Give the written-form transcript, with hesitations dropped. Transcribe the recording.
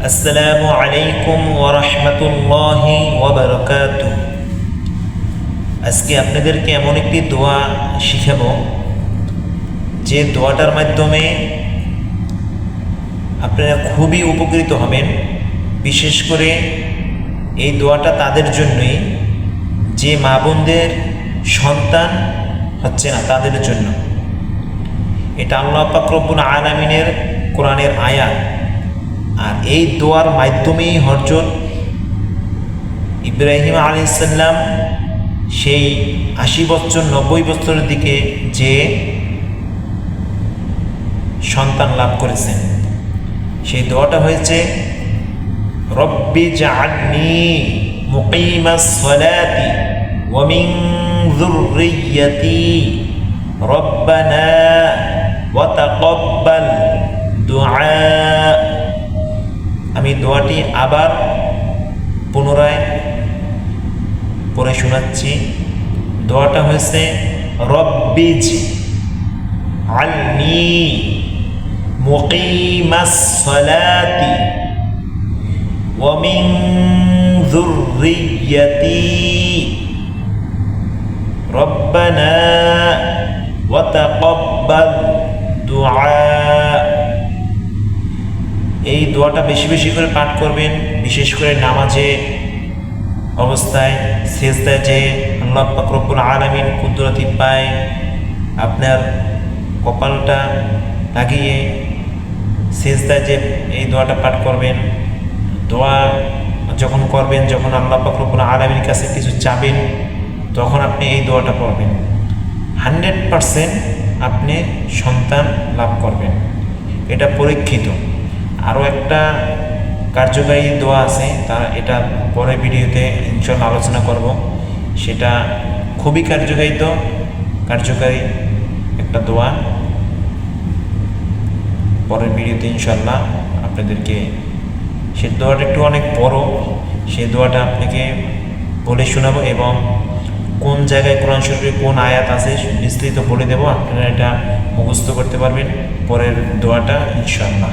আসসালামু আলাইকুম ওয়া রাহমাতুল্লাহি ওয়া বারাকাতুহু। আজকে আপনাদেরকে এমন একটি দোয়া শিখাবো যে দোয়াটার মাধ্যমে আপনারা খুবই উপকৃত হবেন। বিশেষ করে এই দোয়াটা তাদের জন্যই যে মা বোনদের সন্তান হচ্ছে না, তাদের জন্য। এটা আল্লাহ পাক রব্বুল আলামিনের কোরআনের আয়াত। আর এই দোয়ার মাধ্যমেই হযরত ইব্রাহিম আলাইহিস সালাম সেই ৮০ বছর ৯০ বছরের দিকে যে সন্তান লাভ করেছেন, সেই দোয়াটা হয়েছে রব্বি জাআলনি মুকিমাস সালাতি ওয়া মিন যুররিয়্যাতি রব্বানা ওয়া তাকাব্বাল দুআ। আমি দোয়াটি আবার পুনরায় পড়ে শোনাচ্ছি। দোয়াটা হয়েছে রব্বিজ আলনি মুকিমাস সালাতি ওয়া মিন যুররিয়্যাতি রব্বানা ওয়া তাকাব্বাল দুআ। এই দোয়াটা বেশি বেশি করে পাঠ করবেন, বিশেষ করে নামাজে অবস্থায়, সেজদায় যে আল্লাহ পাক রব্বুল আলামিন কুদরতি পায় আপনার কপালটা লাগিয়ে সেজদায় যে এই দোয়াটা পাঠ করবেন। দোয়া যখন করবেন, যখন আল্লাহ পাক রব্বুল আলামিনের কাছে কিছু চাবেন, তখন আপনি এই দোয়াটা পড়বেন। 100% আপনি সন্তান লাভ করবেন, এটা পরীক্ষিত। আরও একটা কার্যকারী দোয়া আছে, এটা পরের ভিডিওতে ইনশাআল্লাহ আলোচনা করব। সেটা খুবই কার্যকারী একটা দোয়া। পরের ভিডিওতে ইনশাআল্লাহ আপনাদেরকে, সে দোয়াটা একটু অনেক বড়, সেই দোয়াটা আপনাকে বলে শোনাবো এবং কোন জায়গায় কোরআন শরীফে কোন আয়াত আছে বিস্তারিত বলে দেবো। আপনারা এটা মুখস্থ করতে পারবেন পরের দোয়াটা ইনশাআল্লাহ।